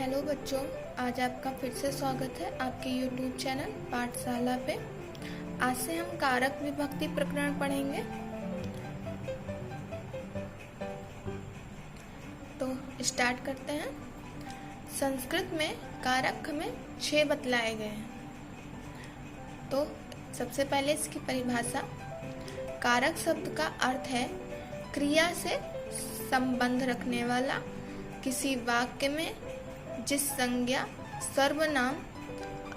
Hello बच्चों, आज आपका फिर से स्वागत है आपके YouTube चैनल पाठशाला पे। आज से हम कारक विभक्ति प्रकरण पढ़ेंगे। तो स्टार्ट करते हैं। संस्कृत में कारक हमें 6 बतलाए गए हैं। तो सबसे पहले इसकी परिभाषा। कारक शब्द का अर्थ है क्रिया से संबंध रखने वाला, किसी वाक्य में जिस संज्ञा, सर्वनाम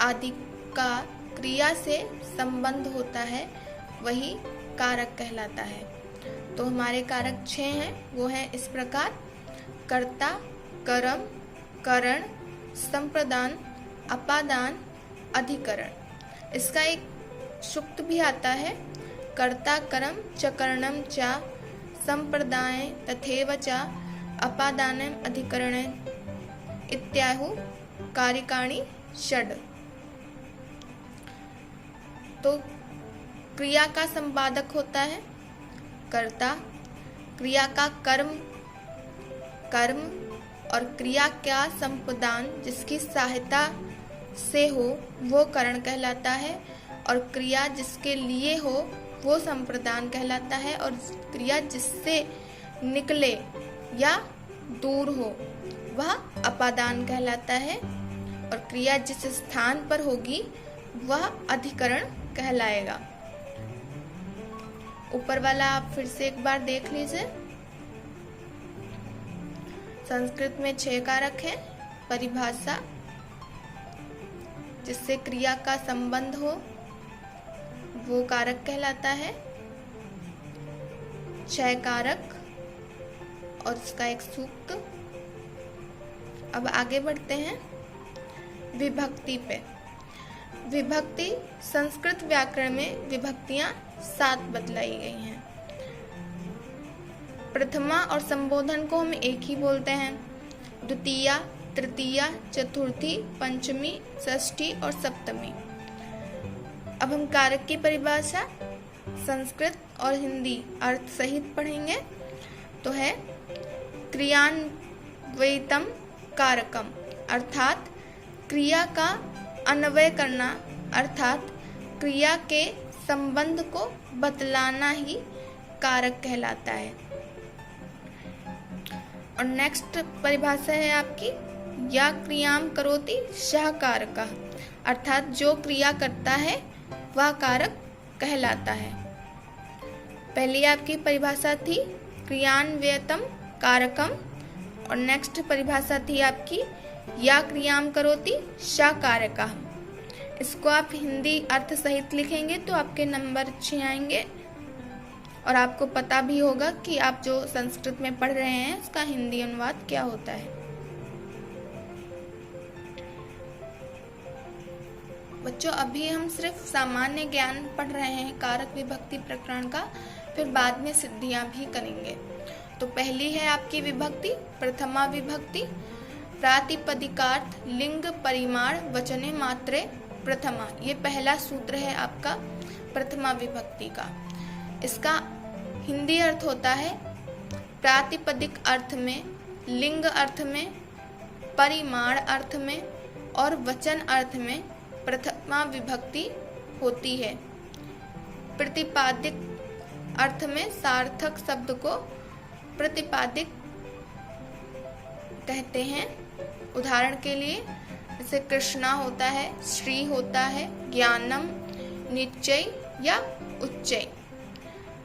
आदि का क्रिया से संबंध होता है वही कारक कहलाता है। तो हमारे कारक 6 हैं, वो हैं इस प्रकार: कर्ता, कर्म, करण, संप्रदान, अपादान, अधिकरण। इसका एक सूक्त भी आता है: कर्ता कर्म च करणम च संप्रदाय तथैव च अपादानम अधिकरणं इत्याहु कारिकाणि षड्। तो क्रिया का संपादक होता है कर्ता, क्रिया का कर्म और क्रिया का संप्रदान जिसकी सहायता से हो वो करण कहलाता है, और क्रिया जिसके लिए हो वो संप्रदान कहलाता है, और क्रिया जिससे निकले या दूर हो वह अपादान कहलाता है, और क्रिया जिस स्थान पर होगी वह अधिकरण कहलाएगा। ऊपर वाला आप फिर से एक बार देख लीजिए। संस्कृत में 6 कारक हैं। परिभाषा: जिससे क्रिया का संबंध हो वो कारक कहलाता है। 6 कारक और इसका एक सूक्त। अब आगे बढ़ते हैं विभक्ति पे। विभक्ति संस्कृत व्याकरण में विभक्तियां 7 बतलाई गई हैं। प्रथमा और संबोधन को हम एक ही बोलते हैं। द्वितीया, तृतीया, चतुर्थी, पंचमी, षष्ठी और सप्तमी। अब हम कारक की परिभाषा संस्कृत और हिंदी अर्थ सहित पढ़ेंगे। तो है क्रियान्वयितम कारकम, अर्थात क्रिया का अन्वय करना, अर्थात क्रिया के संबंध को बतलाना ही कारक कहलाता है। और नेक्स्ट परिभाषा है आपकी या क्रियाम करोति सः कारकः, अर्थात जो क्रिया करता है वह कारक कहलाता है। पहली आपकी परिभाषा थी क्रियान्वयतम कारकम, और नेक्स्ट परिभाषा थी आपकी या क्रियाम करोति सः कारकः। इसको आप हिंदी अर्थ सहित लिखेंगे तो आपके नंबर अच्छे आएंगे, और आपको पता भी होगा कि आप जो संस्कृत में पढ़ रहे हैं उसका हिंदी अनुवाद क्या होता है। बच्चों, अभी हम सिर्फ सामान्य ज्ञान पढ़ रहे हैं कारक विभक्ति प्रकरण का, फिर बाद में सिद्धियां भी करेंगे। तो पहली है आपकी विभक्ति प्रथमा विभक्ति। प्रातिपदिकार्थ लिंग परिमाण वचने मात्रे प्रथमा, ये पहला सूत्र है आपका प्रथमा विभक्ति का। इसका हिंदी अर्थ होता है प्रातिपदिक अर्थ में, लिंग अर्थ में, परिमाण अर्थ में और वचन अर्थ में प्रथमा विभक्ति होती है। प्रतिपादिक अर्थ में सार्थक शब्द को प्रतिपादिक कहते हैं। उदाहरण के लिए जैसे कृष्णा होता है, श्री होता है, ज्ञानम, निश्चय या उच्चय।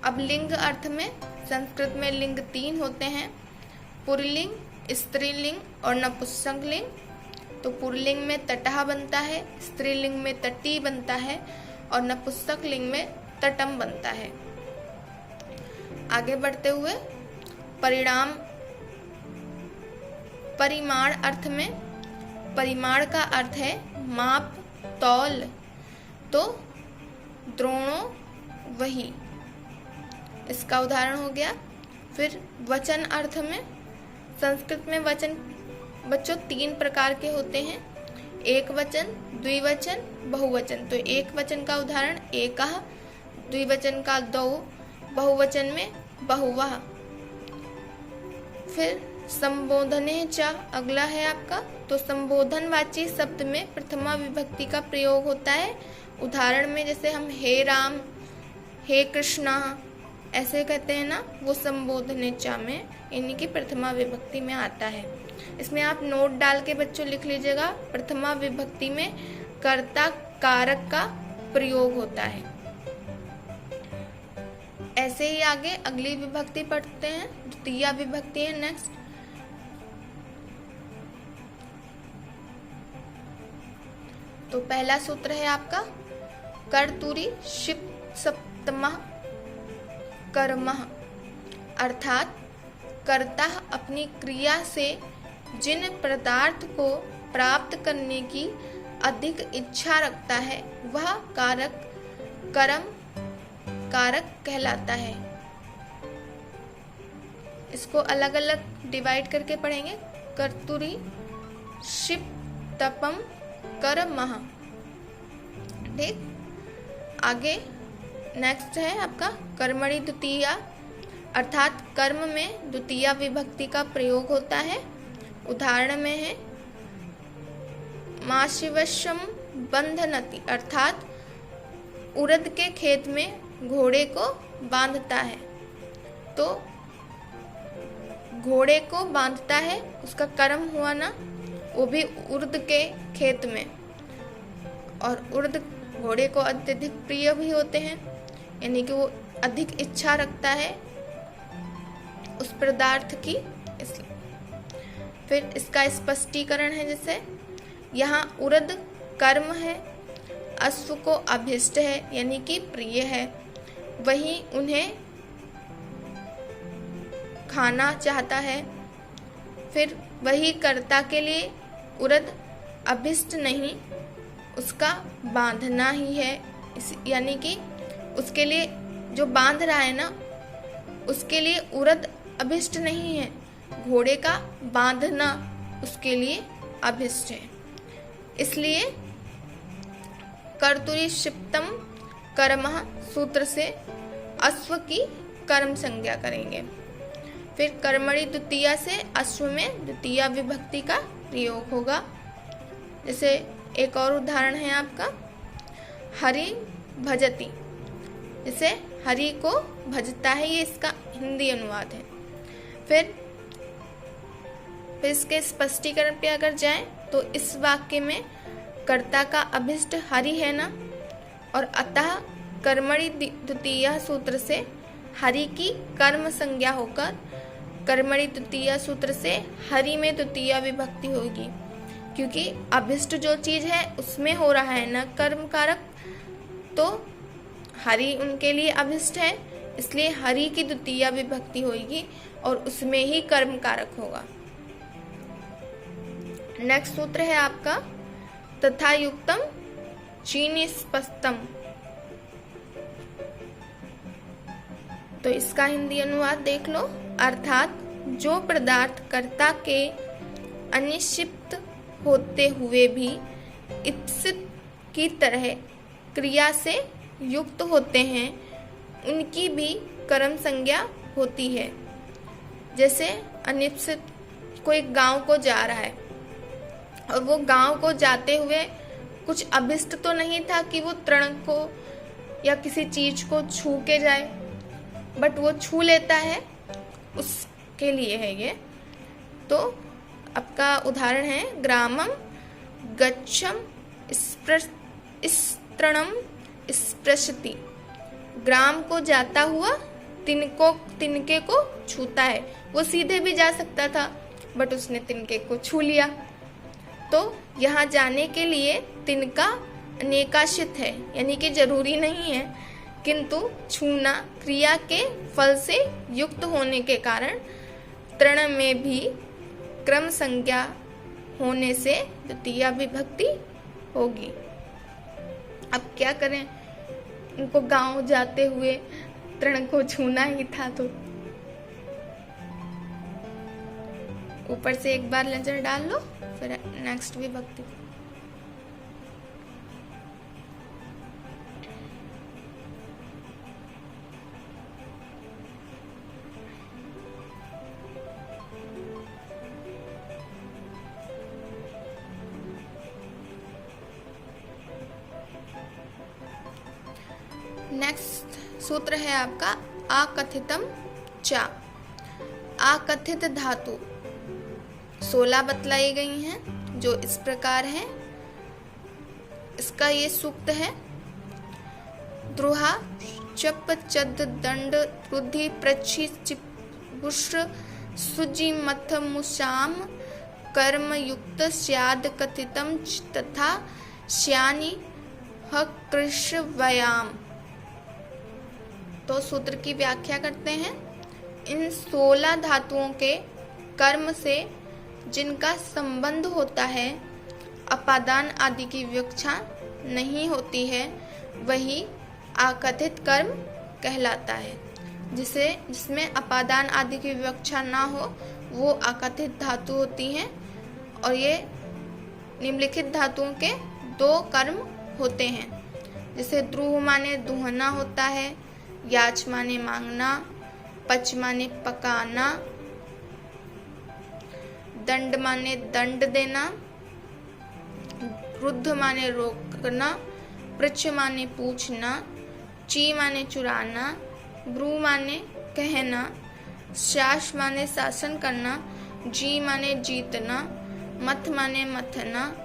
अब लिंग अर्थ में संस्कृत में लिंग 3 होते हैं: पुल्लिंग, स्त्रीलिंग और नपुंसकलिंग। तो पुल्लिंग में तटः बनता है, स्त्रीलिंग में तटी बनता है और नपुंसकलिंग में तटम बनता है। आगे बढ़ते हुए परिणाम परिमाण अर्थ में, परिमाण का अर्थ है माप, तौल। तो द्रोणों वही, इसका उदाहरण हो गया। फिर वचन अर्थ में संस्कृत में वचन बच्चों 3 प्रकार के होते हैं: एक वचन, द्विवचन, बहुवचन। तो एक वचन का उदाहरण एकः, द्विवचन का द्वौ, बहुवचन में बहुवः। फिर संबोधने च अगला है आपका। तो संबोधनवाची शब्द में प्रथमा विभक्ति का प्रयोग होता है। उदाहरण में जैसे हम हे राम, हे कृष्णा ऐसे कहते हैं ना, वो संबोधने च में यानी कि प्रथमा विभक्ति में आता है। इसमें आप नोट डाल के बच्चों लिख लीजिएगा, प्रथमा विभक्ति में कर्ता कारक का प्रयोग होता है। ऐसे ही आगे अगली विभक्ति पढ़ते हैं, द्वितीया विभक्ति है नेक्स्ट। तो पहला सूत्र है आपका कर्तुरी शिप सप्तमः कर्मः, अर्थात कर्ता अपनी क्रिया से जिन पदार्थ को प्राप्त करने की अधिक इच्छा रखता है वह कारक कर्म कारक कहलाता है। इसको अलग अलग डिवाइड करके पढ़ेंगे। कर्तुरी शिप तपम कर्मः। ठीक, आगे नेक्स्ट है आपका कर्मणि द्वितीया, अर्थात कर्म में द्वितीया विभक्ति का प्रयोग होता है। उदाहरण में है माशिवशम बंधनति, अर्थात उड़द के खेत में घोड़े को बांधता है। तो घोड़े को बांधता है, उसका कर्म हुआ ना, वो भी उड़द के खेत में। और उड़द घोड़े को अत्यधिक प्रिय भी होते हैं, यानी कि वो अधिक इच्छा रखता है उस पदार्थ की, इसलिए। फिर इसका स्पष्टीकरण है, जैसे यहाँ उड़द कर्म है, अश्व को अभिष्ट है यानी कि प्रिय है, वहीं उन्हें खाना चाहता है। फिर वही कर्ता के लिए उड़द अभिष्ट नहीं, उसका बांधना ही है, यानी कि उसके लिए जो बांध रहा है ना, उसके लिए उड़द अभिष्ट नहीं है, घोड़े का बांधना उसके लिए अभिष्ट है। इसलिए कर्तुरी शिप्तम कर्मः सूत्र से अश्व की कर्म संज्ञा करेंगे। फिर कर्मणि द्वितीया से अश्व में द्वितीया विभक्ति का प्रयोग होगा। जैसे एक और उदाहरण है आपका हरि भजति, जैसे हरि को भजता है, ये इसका हिंदी अनुवाद है। फिर इसके स्पष्टीकरण पे अगर जाएं तो इस वाक्य में कर्ता का अभिष्ट हरि है ना, और अतः कर्मणि द्वितीया सूत्र से हरि की कर्म संज्ञा होकर कर्मणि द्वितीया सूत्र से हरि में द्वितीया विभक्ति होगी, क्योंकि अभिष्ट जो चीज है उसमें हो रहा है ना कर्म कारक, तो हरि उनके लिए अभिष्ट है, इसलिए हरि की द्वितीया विभक्ति होगी और उसमें ही कर्म कारक होगा। नेक्स्ट सूत्र है आपका तथा युक्तम चीनी स्पष्टम। तो इसका हिंदी अनुवाद देख लो, अर्थात जो पदार्थ कर्ता के अनिश्चित होते हुए भी इप्सित की तरह क्रिया से युक्त होते हैं, उनकी भी कर्म संज्ञा होती है। जैसे अनिश्चित कोई गांव को जा रहा है और वो गांव को जाते हुए कुछ अभिष्ट तो नहीं था कि वो तृण को या किसी चीज को छू के जाए, बट वो छू लेता है, उसके लिए है ये। तो आपका उदाहरण है ग्रामम गच्छम तृणम स्पृशति, ग्राम को जाता हुआ तिनके को छूता है। वो सीधे भी जा सकता था बट उसने तिनके को छू लिया। तो यहाँ जाने के लिए तिनका अनेकाश्रित है, यानी कि जरूरी नहीं है, किंतु छूना क्रिया के फल से युक्त होने के कारण तृण में भी क्रम संज्ञा होने से द्वितीया विभक्ति होगी। अब क्या करें, उनको गांव जाते हुए तृण को छूना ही था, तो ऊपर से एक बार नजर डाल लो, फिर नेक्स्ट विभक्ति। नेक्स्ट सूत्र है आपका आकथितम चा। आकथित धातु 16 बतलाई गई हैं, जो इस प्रकार है। इसका ये सूक्त है द्रुहा चप चद दंड रुद्धि प्रच्छि चिपुष्र सुजि मथ मुषाम कर्म युक्त स्याद कथितम तथा श्यानि हकृष व्यायाम। तो सूत्र की व्याख्या करते हैं। इन 16 धातुओं के कर्म से जिनका संबंध होता है, अपादान आदि की विवक्षा नहीं होती है, वही आकथित कर्म कहलाता है। जिसमें अपादान आदि की विवक्षा ना हो वो आकथित धातु होती हैं। और ये निम्नलिखित धातुओं के 2 कर्म होते हैं। जैसे द्रुह माने दुहना होता है, याच माने मांगना, पच माने पकाना, दंड माने दंड देना, रुद्ध माने रोकना, पृच्छ माने पूछना, ची माने चुराना, ब्रू माने कहना, शास माने शासन करना, जी माने जीतना, मथ माने मथना,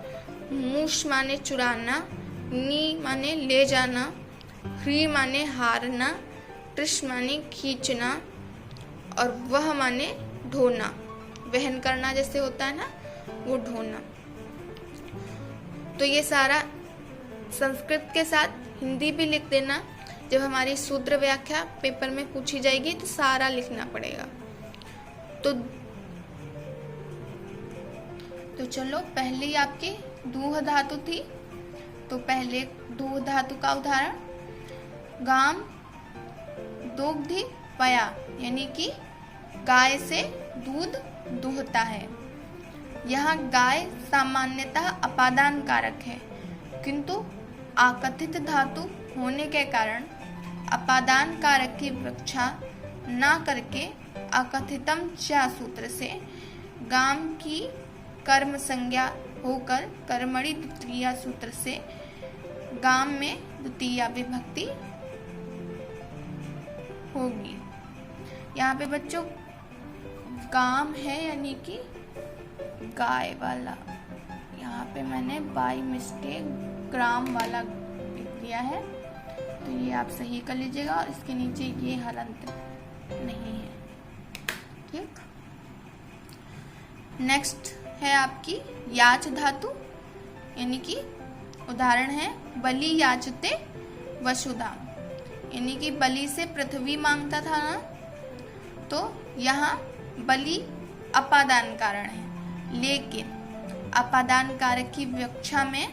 मूष माने चुराना, नी माने ले जाना, ह्री माने हारना, ट्रिश माने खींचना और वह माने ढोना। वहन करना जैसे होता है ना, वो ढोना। तो ये सारा संस्कृत के साथ हिंदी भी लिख देना। जब हमारी सूत्र व्याख्या पेपर में पूछी जाएगी तो सारा लिखना पड़ेगा। तो चलो, पहली आपकी दूह धातु थी। तो पहले दूह धातु का उदाहरण गाम दुग्धि पया, यानी कि गाय से दूध दूहता है। यहाँ गाय सामान्यतः अपादान कारक है, किंतु आकथित धातु होने के कारण अपादान कारक की विवक्षा न करके आकथितम च सूत्र से गाम की कर्म संज्ञा होकर कर्मणि द्वितीया सूत्र से गाम में द्वितीया विभक्ति होगी। यहाँ पे बच्चों गाम है यानी कि गाय वाला, यहाँ पे मैंने बाय मिस्टेक ग्राम वाला लिख दिया है, तो ये आप सही कर लीजिएगा। और इसके नीचे ये हलंत नहीं है, ठीक। नेक्स्ट है आपकी याच धातु, यानी कि उदाहरण है बलि याचते वसुधा, यानी कि बलि से पृथ्वी मांगता था ना। तो यहाँ बलि अपादान कारण है, लेकिन अपादान कारक की विवक्षा में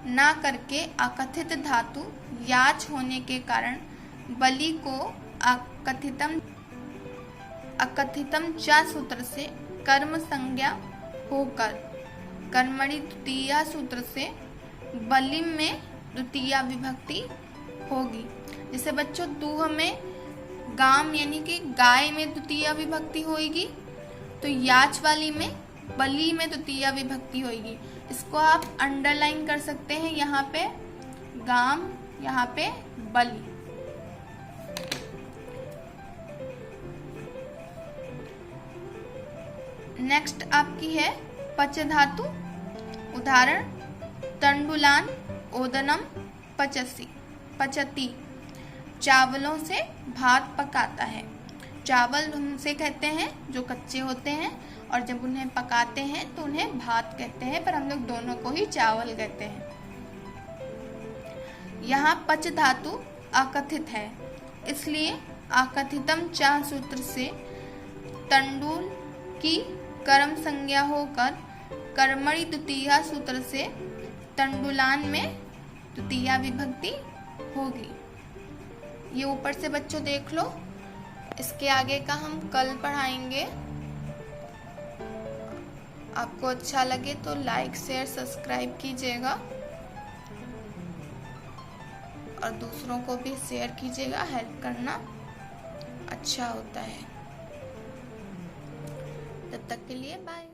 ना करके आकथित धातु याच होने के कारण बलि को अकथितम च सूत्र से कर्म संज्ञा होकर कर्मणि द्वितीया सूत्र से बलिम में द्वितीया विभक्ति होगी। जैसे बच्चों दूह में गाम यानी कि गाय में द्वितीया विभक्ति होगी, तो याच वाली में बलि में द्वितीया विभक्ति होगी। इसको आप अंडरलाइन कर सकते हैं, यहाँ पे गाम, यहाँ पे बलि। नेक्स्ट आपकी है पच धातु, उदाहरण तंडुलान ओदनम पचती, चावलों से भात पकाता है। चावल उनसे कहते हैं जो कच्चे होते हैं, और जब उन्हें पकाते हैं तो उन्हें भात कहते हैं, पर हम लोग दोनों को ही चावल कहते हैं। यहाँ पच धातु आकथित है, इसलिए आकथितम च सूत्र से तंडुल की कर्म संज्ञा होकर कर्मणि द्वितीया सूत्र से तंडुलान में द्वितीया विभक्ति होगी। ये ऊपर से बच्चों देख लो, इसके आगे का हम कल पढ़ाएंगे। आपको अच्छा लगे तो लाइक शेयर सब्सक्राइब कीजिएगा और दूसरों को भी शेयर कीजिएगा, हेल्प करना अच्छा होता है। तब तक के लिए बाय।